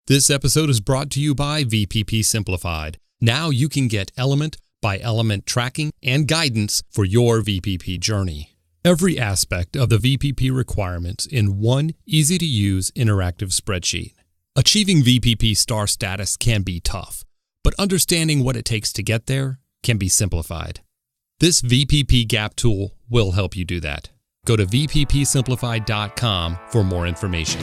This episode is brought to you by VPP Simplified. Now you can get element by element tracking and guidance for your VPP journey. Every aspect of the VPP requirements in one easy-to-use interactive spreadsheet. Achieving VPP star status can be tough, but understanding what it takes to get there can be simplified. This VPP Gap tool will help you do that. Go to vppsimplified.com for more information.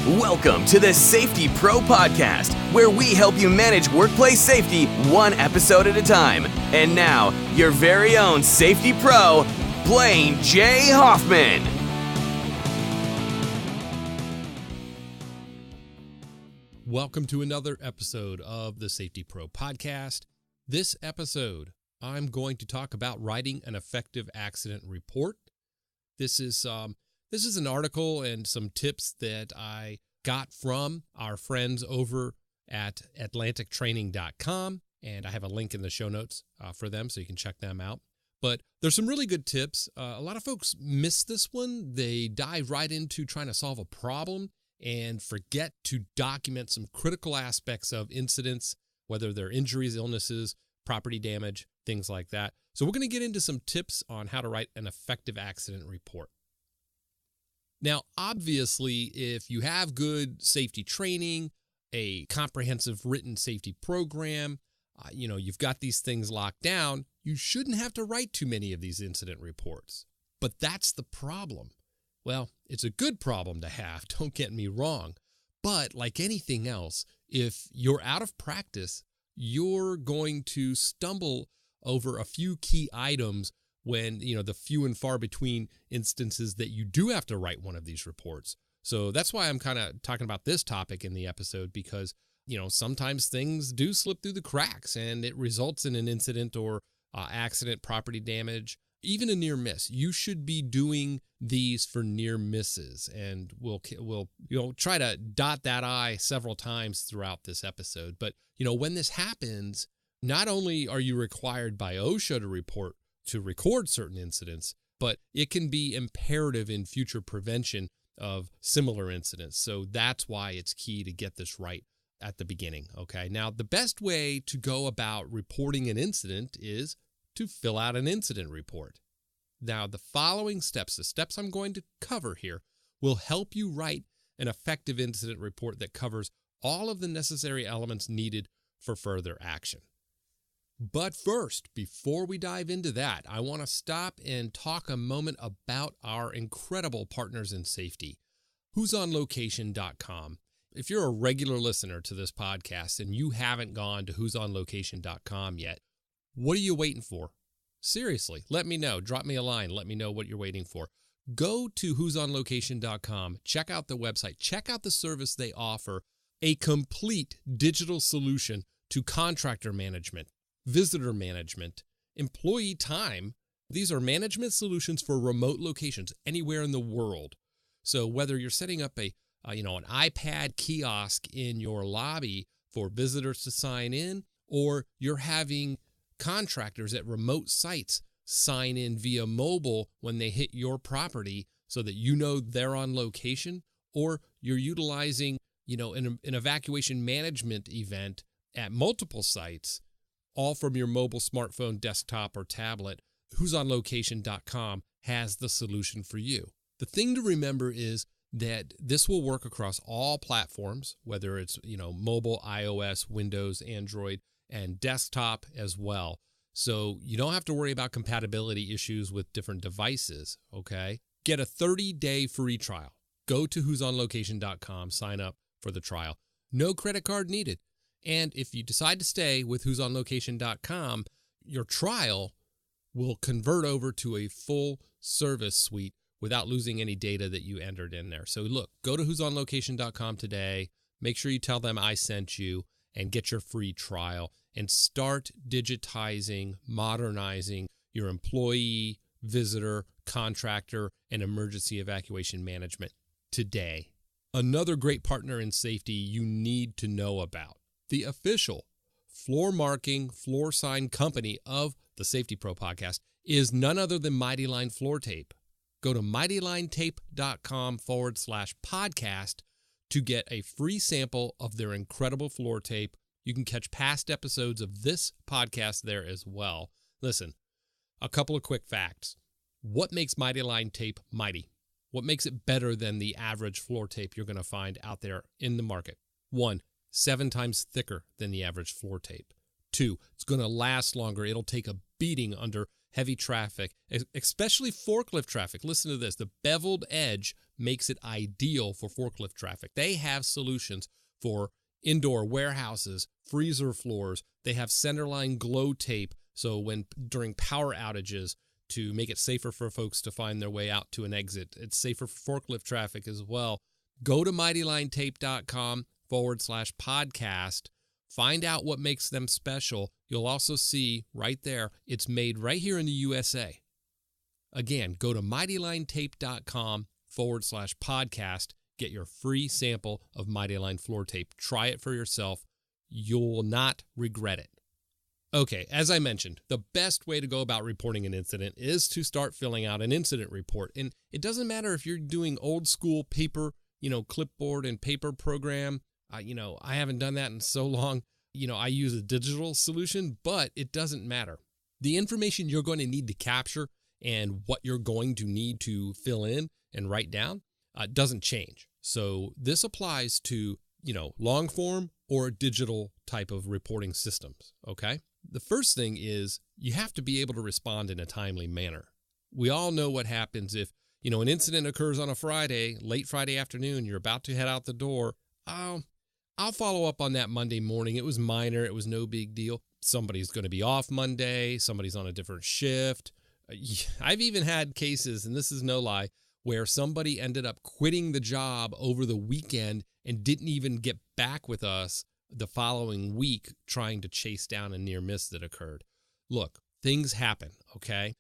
Welcome to the Safety Pro Podcast, where we help you manage workplace safety one episode at a time. And now, your very own Safety Pro, Blaine J. Hoffman. Welcome to another episode of the Safety Pro Podcast. This episode, I'm going to talk about writing an effective accident report. This is an article and some tips that I got from our friends over at atlantictraining.com, and I have a link in the show notes for them so you can check them out. But there's some really good tips. A lot of folks miss this one. They dive right into trying to solve a problem and forget to document some critical aspects of incidents, whether they're injuries, illnesses, property damage, things like that. So we're going to get into some tips on how to write an effective accident report. Now, obviously, if you have good safety training, a comprehensive written safety program, you've got these things locked down, you shouldn't have to write too many of these incident reports. But that's the problem. Well, it's a good problem to have, don't get me wrong. But like anything else, if you're out of practice, you're going to stumble over a few key items when, the few and far between instances that you do have to write one of these reports. So that's why I'm kind of talking about this topic in the episode, because, sometimes things do slip through the cracks and it results in an incident or accident, property damage, even a near miss. You should be doing these for near misses, and we'll try to dot that I several times throughout this episode. But, when this happens, not only are you required by OSHA to record certain incidents, but it can be imperative in future prevention of similar incidents. So that's why it's key to get this right at the beginning, okay? Now, the best way to go about reporting an incident is to fill out an incident report. Now, the following steps, the steps I'm going to cover here, will help you write an effective incident report that covers all of the necessary elements needed for further action. But first, before we dive into that, I want to stop and talk a moment about our incredible partners in safety, who'sonlocation.com. If you're a regular listener to this podcast and you haven't gone to who'sonlocation.com yet, what are you waiting for? Seriously, let me know. Drop me a line. Let me know what you're waiting for. Go to who'sonlocation.com. Check out the website. Check out the service they offer, a complete digital solution to contractor management, visitor management, employee time. These are management solutions for remote locations anywhere in the world. So whether you're setting up an iPad kiosk in your lobby for visitors to sign in, or you're having contractors at remote sites sign in via mobile when they hit your property so that they're on location, or you're utilizing, an evacuation management event at multiple sites, all from your mobile smartphone, desktop, or tablet, who'sonlocation.com has the solution for you. The thing to remember is that this will work across all platforms, whether it's, mobile, iOS, Windows, Android, and desktop as well. So you don't have to worry about compatibility issues with different devices, okay? Get a 30-day free trial. Go to who'sonlocation.com, sign up for the trial. No credit card needed. And if you decide to stay with who'sonlocation.com, your trial will convert over to a full service suite without losing any data that you entered in there. So look, go to who'sonlocation.com today. Make sure you tell them I sent you and get your free trial and start digitizing, modernizing your employee, visitor, contractor, and emergency evacuation management today. Another great partner in safety you need to know about. The official floor marking, floor sign company of the Safety Pro Podcast is none other than Mighty Line Floor Tape. Go to mightylinetape.com/podcast to get a free sample of their incredible floor tape. You can catch past episodes of this podcast there as well. Listen, a couple of quick facts. What makes Mighty Line tape mighty? What makes it better than the average floor tape you're going to find out there in the market? 1, 7 times thicker than the average floor tape. 2, it's going to last longer. It'll take a beating under heavy traffic, especially forklift traffic. Listen to this. The beveled edge makes it ideal for forklift traffic. They have solutions for indoor warehouses, freezer floors. They have centerline glow tape, so during power outages, to make it safer for folks to find their way out to an exit. It's safer for forklift traffic as well. Go to mightylinetape.com/podcast. Find out what makes them special. You'll also see right there, it's made right here in the USA. Again, go to mightylinetape.com/podcast. Get your free sample of Mighty Line floor tape. Try it for yourself. You'll not regret it. Okay, as I mentioned, the best way to go about reporting an incident is to start filling out an incident report. And it doesn't matter if you're doing old school paper, clipboard and paper program. I haven't done that in so long. I use a digital solution, but it doesn't matter. The information you're going to need to capture and what you're going to need to fill in and write down doesn't change. So this applies to, long form or digital type of reporting systems, okay? The first thing is you have to be able to respond in a timely manner. We all know what happens if, an incident occurs on a Friday, late Friday afternoon, you're about to head out the door. I'll follow up on that Monday morning. It was minor. It was no big deal. Somebody's going to be off Monday. Somebody's on a different shift. I've even had cases, and this is no lie, where somebody ended up quitting the job over the weekend and didn't even get back with us the following week trying to chase down a near miss that occurred. Look, things happen, okay?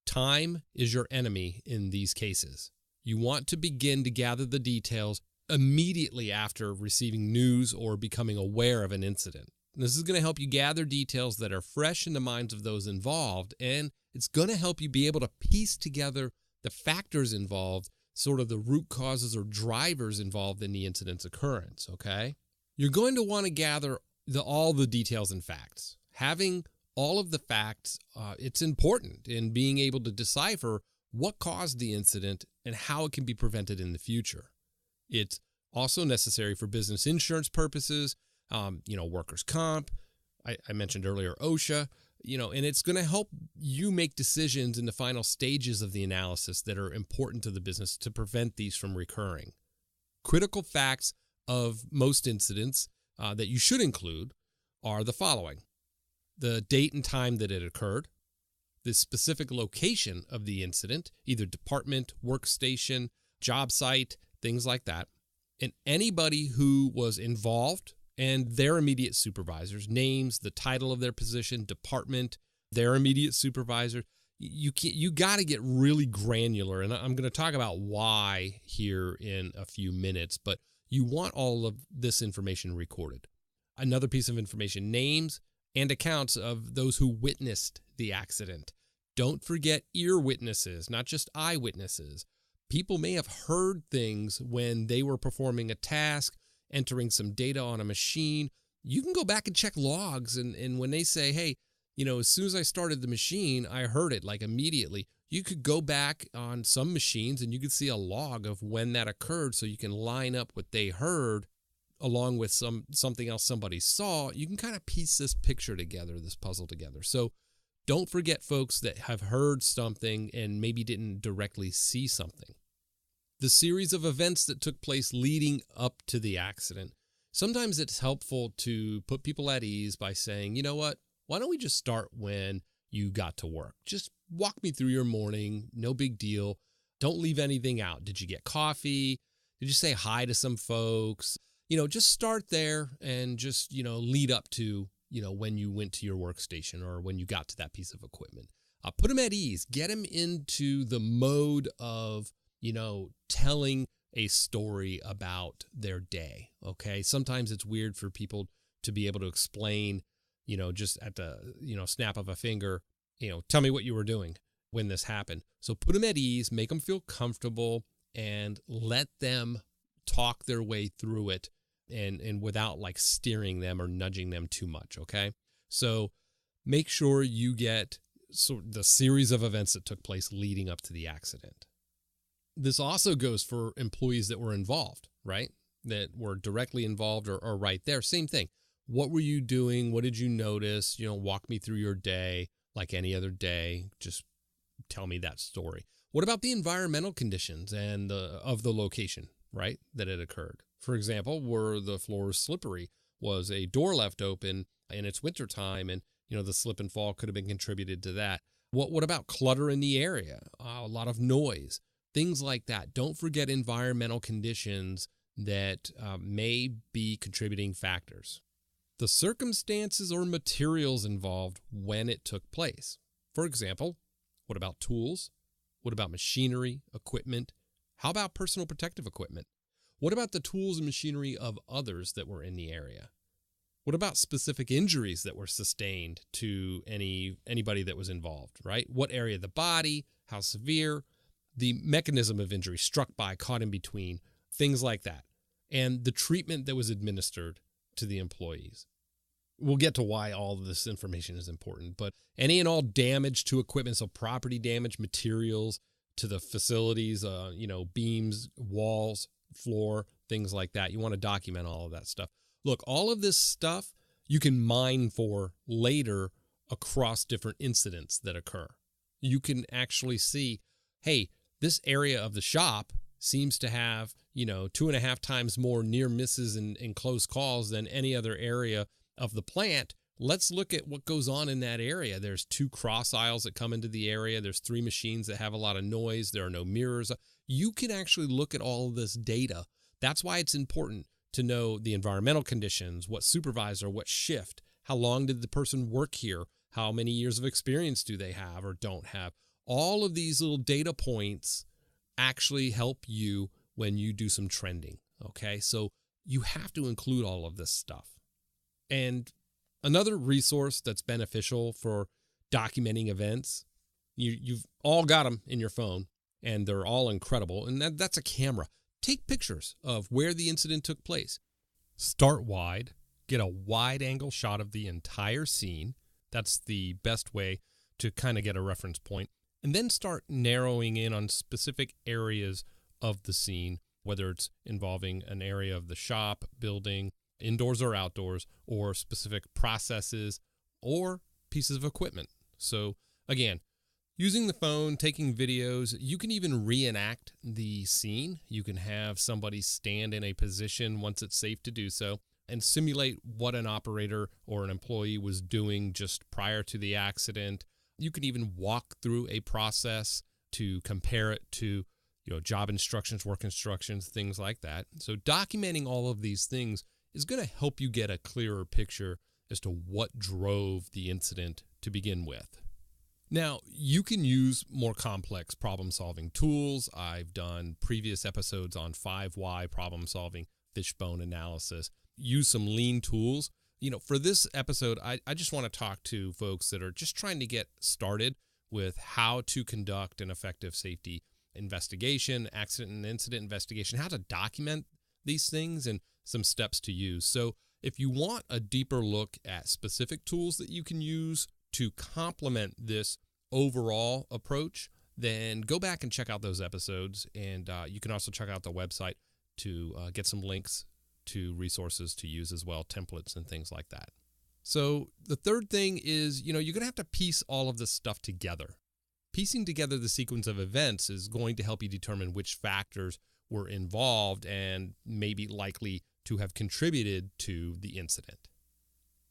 Time is your enemy in these cases. You want to begin to gather the details immediately after receiving news or becoming aware of an incident. This is going to help you gather details that are fresh in the minds of those involved, and it's going to help you be able to piece together the factors involved, sort of the root causes or drivers involved in the incident's occurrence, okay? You're going to want to gather all the details and facts. Having all of the facts, it's important in being able to decipher what caused the incident and how it can be prevented in the future. It's also necessary for business insurance purposes, workers' comp. I mentioned earlier OSHA, and it's going to help you make decisions in the final stages of the analysis that are important to the business to prevent these from recurring. Critical facts of most incidents that you should include are the following: the date and time that it occurred, the specific location of the incident, either department, workstation, job site, things like that, and anybody who was involved and their immediate supervisors, names, the title of their position, department, their immediate supervisor. You got to get really granular, and I'm going to talk about why here in a few minutes, but you want all of this information recorded. Another piece of information: names and accounts of those who witnessed the accident. Don't forget ear witnesses, not just eyewitnesses. People may have heard things when they were performing a task, entering some data on a machine. You can go back and check logs, and when they say, hey, as soon as I started the machine, I heard it like immediately. You could go back on some machines and you could see a log of when that occurred, so you can line up what they heard along with something else somebody saw. You can kind of piece this picture together, this puzzle together. So don't forget folks that have heard something and maybe didn't directly see something. The series of events that took place leading up to the accident. Sometimes it's helpful to put people at ease by saying, you know what, why don't we just start when you got to work? Just walk me through your morning. No big deal. Don't leave anything out. Did you get coffee? Did you say hi to some folks? Just start there and just, lead up to, when you went to your workstation or when you got to that piece of equipment. Put them at ease. Get them into the mode of, telling a story about their day. Okay. Sometimes it's weird for people to be able to explain, just at the, snap of a finger, tell me what you were doing when this happened. So put them at ease, make them feel comfortable, and let them talk their way through it and without like steering them or nudging them too much, okay? So make sure you get the series of events that took place leading up to the accident. This also goes for employees that were involved, right? That were directly involved or right there. Same thing. What were you doing? What did you notice? Walk me through your day like any other day. Just tell me that story. What about the environmental conditions and of the location, right, that it occurred? For example, were the floors slippery? Was a door left open and it's wintertime and, the slip and fall could have been contributed to that? What about clutter in the area? A lot of noise, things like that. Don't forget environmental conditions that may be contributing factors. The circumstances or materials involved when it took place. For example, what about tools? What about machinery, equipment? How about personal protective equipment? What about the tools and machinery of others that were in the area? What about specific injuries that were sustained to anybody that was involved, right? What area of the body, how severe, the mechanism of injury, struck by, caught in between, things like that. And the treatment that was administered to the employees. We'll get to why all of this information is important, but any and all damage to equipment, so property damage, materials to the facilities, beams, walls, floor, things like that. You want to document all of that stuff. Look, all of this stuff you can mine for later across different incidents that occur. You can actually see, hey, this area of the shop seems to have, 2.5 times more near misses and close calls than any other area of the plant. Let's look at what goes on in that area. There's 2 cross aisles that come into the area. There's 3 machines that have a lot of noise. There are no mirrors. You can actually look at all of this data. That's why it's important to know the environmental conditions, what supervisor, what shift, how long did the person work here, how many years of experience do they have or don't have. All of these little data points actually help you when you do some trending, okay? So you have to include all of this stuff. And another resource that's beneficial for documenting events, you've all got them in your phone, and they're all incredible, and that's a camera. Take pictures of where the incident took place. Start wide, get a wide-angle shot of the entire scene. That's the best way to kind of get a reference point. And then start narrowing in on specific areas of the scene, whether it's involving an area of the shop, building, indoors or outdoors, or specific processes or pieces of equipment. So again, using the phone, taking videos, you can even reenact the scene. You can have somebody stand in a position once it's safe to do so and simulate what an operator or an employee was doing just prior to the accident. You can even walk through a process to compare it to, job instructions, work instructions, things like that. So documenting all of these things is going to help you get a clearer picture as to what drove the incident to begin with. Now, you can use more complex problem-solving tools. I've done previous episodes on 5 why problem-solving, fishbone analysis. Use some lean tools. For this episode, I just want to talk to folks that are just trying to get started with how to conduct an effective safety investigation, accident and incident investigation, how to document these things, and some steps to use. So if you want a deeper look at specific tools that you can use to complement this overall approach, then go back and check out those episodes. And you can also check out the website to get some links to resources to use as well, templates and things like that. So the third thing is, you're going to have to piece all of this stuff together. Piecing together the sequence of events is going to help you determine which factors were involved and maybe likely to have contributed to the incident.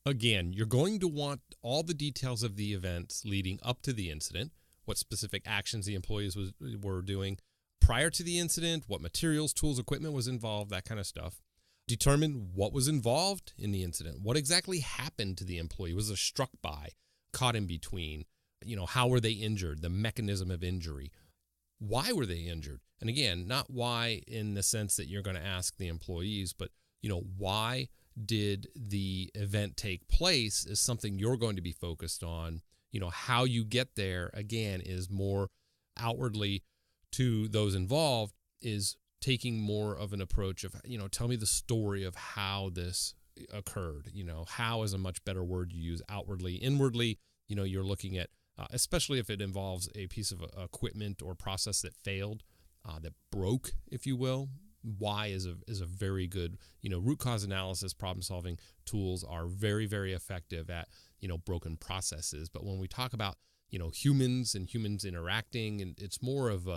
Again, you're going to want all the details of the events leading up to the incident, what specific actions the employees were doing prior to the incident, what materials, tools, equipment was involved, that kind of stuff. Determine what was involved in the incident. What exactly happened to the employee? Was it struck by, caught in between? How were they injured? The mechanism of injury. Why were they injured? And again, not why in the sense that you're going to ask the employees, but, why did the event take place is something you're going to be focused on. How you get there, again, is more outwardly to those involved, is taking more of an approach of, tell me the story of how this occurred. How is a much better word you use. Outwardly, inwardly, you're looking at, especially if it involves a piece of equipment or process that failed, that broke, if you will. Why is a very good, root cause analysis, problem solving tools are very, very effective at, broken processes. But when we talk about, humans and humans interacting, and it's more of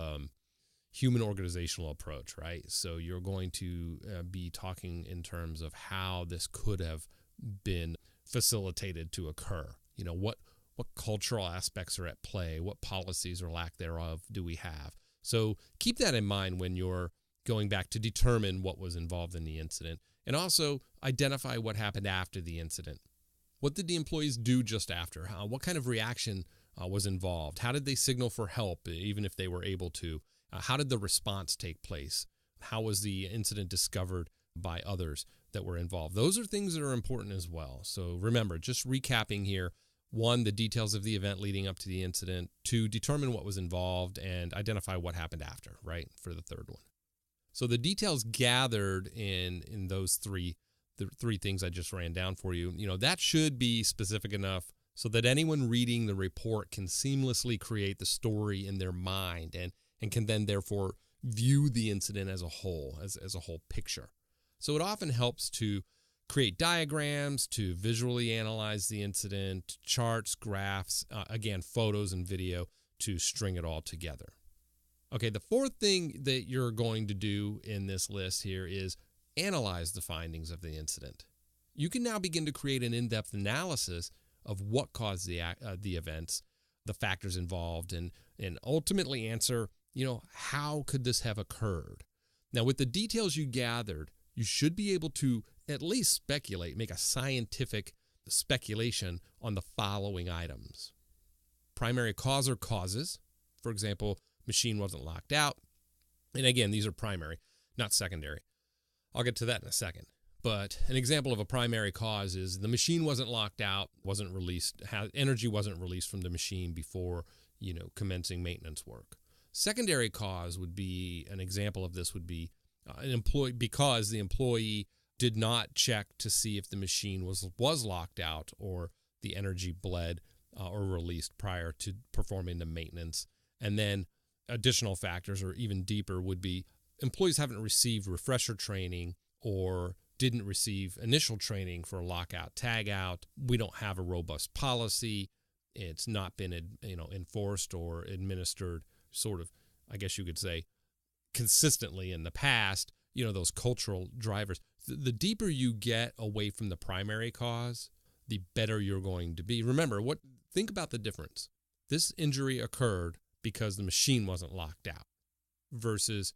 human organizational approach, right? So you're going to be talking in terms of how this could have been facilitated to occur. What cultural aspects are at play, what policies or lack thereof do we have? So keep that in mind when you're going back to determine what was involved in the incident, and also identify what happened after the incident. What did the employees do just after? What kind of reaction was involved? How did they signal for help, even if they were able to? How did the response take place? How was the incident discovered by others that were involved? Those are things that are important as well. So remember, just recapping here, 1, the details of the event leading up to the incident. 2, determine what was involved and identify what happened after, right, for the third one. So the details gathered in those the three things I just ran down for you, that should be specific enough so that anyone reading the report can seamlessly create the story in their mind and can then therefore view the incident as a whole, as a whole picture. So it often helps to create diagrams, to visually analyze the incident, charts, graphs, again, photos and video to string it all together. Okay, the fourth thing that you're going to do in this list here is analyze the findings of the incident. You can now begin to create an in-depth analysis of what caused the events, the factors involved, and ultimately answer, how could this have occurred? Now, with the details you gathered, you should be able to at least speculate, make a scientific speculation on the following items. Primary cause or causes. For example, machine wasn't locked out. And again, these are primary, not secondary. I'll get to that in a second. But an example of a primary cause is the machine wasn't locked out, wasn't released, energy wasn't released from the machine before, commencing maintenance work. Secondary cause would be, an example of this would be because the employee did not check to see if the machine was locked out or the energy bled or released prior to performing the maintenance. And then additional factors, or even deeper, would be employees haven't received refresher training or didn't receive initial training for lockout, tagout. We don't have a robust policy. It's not been, enforced or administered sort of, I guess you could say, consistently in the past, those cultural drivers. The deeper you get away from the primary cause, the better you're going to be. Remember, think about the difference. This injury occurred because the machine wasn't locked out versus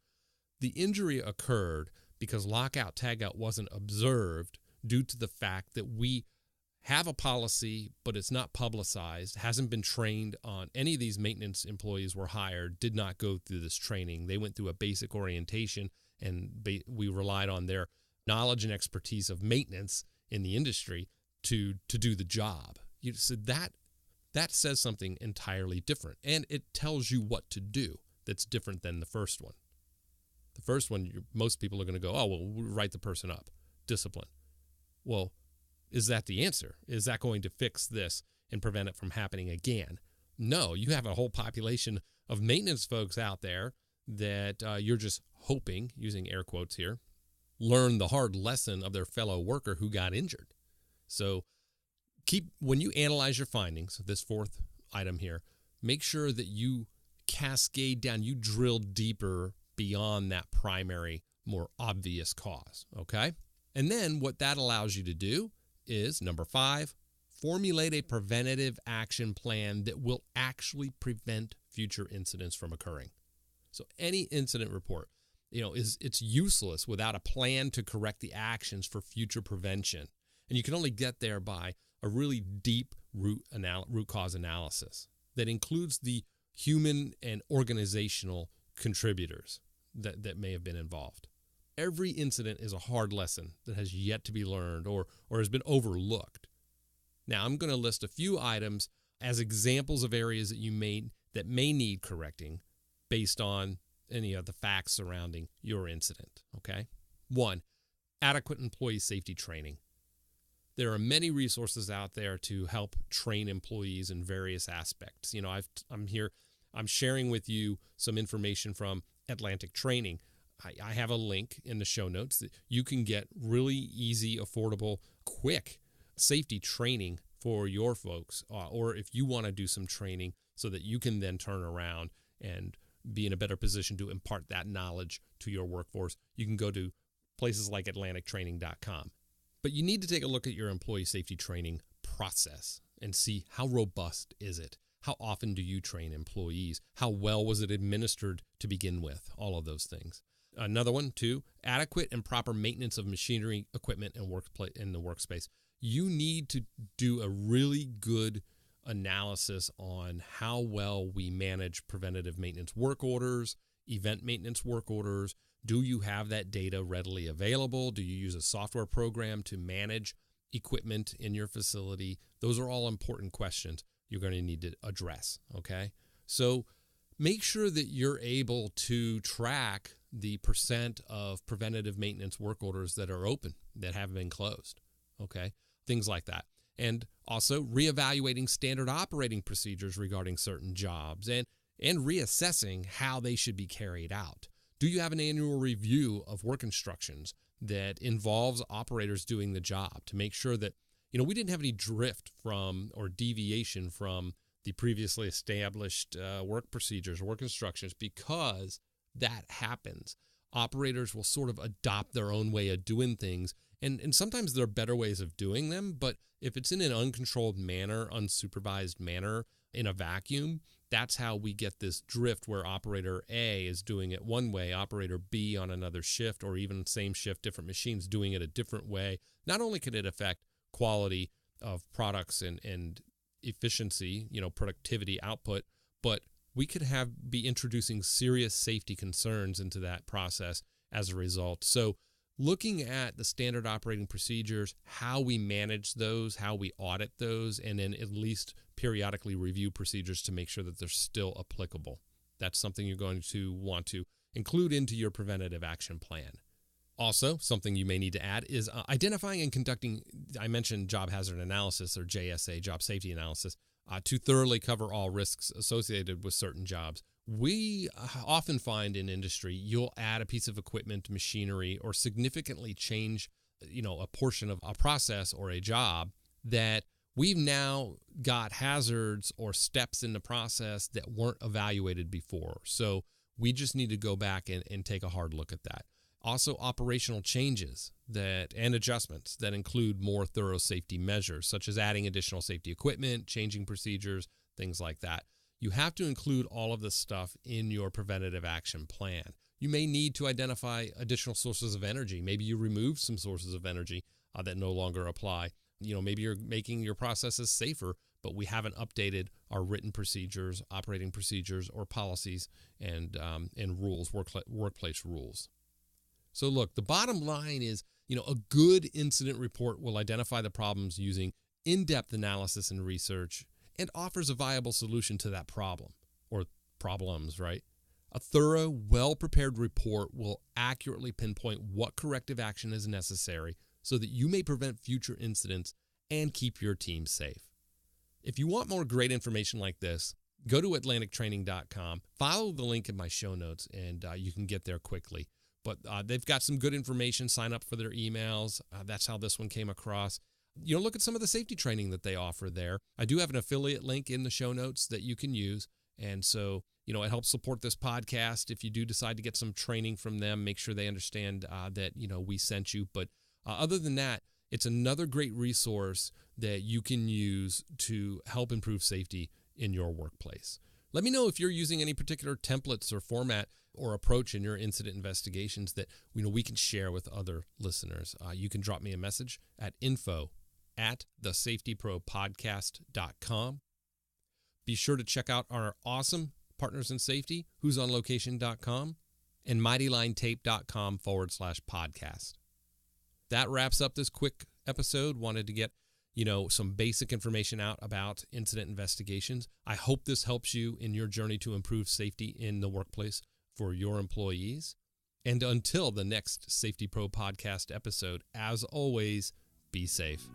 the injury occurred because lockout, tagout wasn't observed due to the fact that we have a policy, but it's not publicized, hasn't been trained on. Any of these maintenance employees were hired, did not go through this training. They went through a basic orientation, and we relied on their knowledge and expertise of maintenance in the industry to do the job. So that says something entirely different, and it tells you what to do that's different than the first one. The first one, most people are going to go, oh, well, we'll write the person up, discipline. Well, is that the answer? Is that going to fix this and prevent it from happening again? No, you have a whole population of maintenance folks out there that you're just hoping, using air quotes here, learn the hard lesson of their fellow worker who got injured. So when you analyze your findings, this fourth item here, make sure that you cascade down, you drill deeper beyond that primary, more obvious cause, okay? And then what that allows you to do is, number 5, formulate a preventative action plan that will actually prevent future incidents from occurring. So any incident report, it's useless without a plan to correct the actions for future prevention. And you can only get there by a really deep root cause analysis that includes the human and organizational contributors that may have been involved. Every incident is a hard lesson that has yet to be learned or has been overlooked. Now, I'm going to list a few items as examples of areas that may need correcting based on any of the facts surrounding your incident, okay? 1, adequate employee safety training. There are many resources out there to help train employees in various aspects. I'm sharing with you some information from Atlantic Training. I have a link in the show notes that you can get really easy, affordable, quick safety training for your folks, or if you want to do some training so that you can then turn around and be in a better position to impart that knowledge to your workforce, you can go to places like atlantictraining.com. But you need to take a look at your employee safety training process and see how robust is it? How often do you train employees? How well was it administered to begin with? All of those things. Another one, 2, adequate and proper maintenance of machinery, equipment, and workplace in the workspace. You need to do a really good analysis on how well we manage preventative maintenance work orders, event maintenance work orders. Do you have that data readily available? Do you use a software program to manage equipment in your facility? Those are all important questions you're going to need to address, okay? So make sure that you're able to track the percent of preventative maintenance work orders that are open, that have been closed, okay? Things like that. And also reevaluating standard operating procedures regarding certain jobs and reassessing how they should be carried out. Do you have an annual review of work instructions that involves operators doing the job to make sure that, we didn't have any drift from or deviation from the previously established work procedures, work instructions, because that happens. Operators will sort of adopt their own way of doing things, and sometimes there are better ways of doing them, but if it's in an uncontrolled manner, unsupervised manner, in a vacuum, that's how we get this drift where operator A is doing it one way, operator B on another shift, or even same shift, different machines doing it a different way. Not only can it affect quality of products and efficiency, productivity, output, but we could be introducing serious safety concerns into that process as a result. So looking at the standard operating procedures, how we manage those, how we audit those, and then at least periodically review procedures to make sure that they're still applicable. That's something you're going to want to include into your preventative action plan. Also, something you may need to add is identifying and conducting, I mentioned job hazard analysis or JSA, job safety analysis, to thoroughly cover all risks associated with certain jobs. We often find in industry, you'll add a piece of equipment, machinery, or significantly change, a portion of a process or a job that we've now got hazards or steps in the process that weren't evaluated before. So we just need to go back and take a hard look at that. Also, operational changes and adjustments that include more thorough safety measures, such as adding additional safety equipment, changing procedures, things like that. You have to include all of this stuff in your preventative action plan. You may need to identify additional sources of energy. Maybe you remove some sources of energy that no longer apply. Maybe you're making your processes safer, but we haven't updated our written procedures, operating procedures, or policies and rules, workplace rules. So look, the bottom line is, a good incident report will identify the problems using in-depth analysis and research and offers a viable solution to that problem or problems, right? A thorough, well-prepared report will accurately pinpoint what corrective action is necessary so that you may prevent future incidents and keep your team safe. If you want more great information like this, go to atlantictraining.com, follow the link in my show notes, and you can get there quickly. But they've got some good information. Sign up for their emails. That's how this one came across. Look at some of the safety training that they offer there. I do have an affiliate link in the show notes that you can use. And so, it helps support this podcast. If you do decide to get some training from them, make sure they understand that, we sent you. But other than that, it's another great resource that you can use to help improve safety in your workplace. Let me know if you're using any particular templates or format or approach in your incident investigations that we can share with other listeners. You can drop me a message at info@thesafetypropodcast.com. Be sure to check out our awesome partners in safety, who'sonlocation.com, and mightylinetape.com/podcast. That wraps up this quick episode. Wanted to get some basic information out about incident investigations. I hope this helps you in your journey to improve safety in the workplace for your employees. And until the next Safety Pro podcast episode, as always, be safe.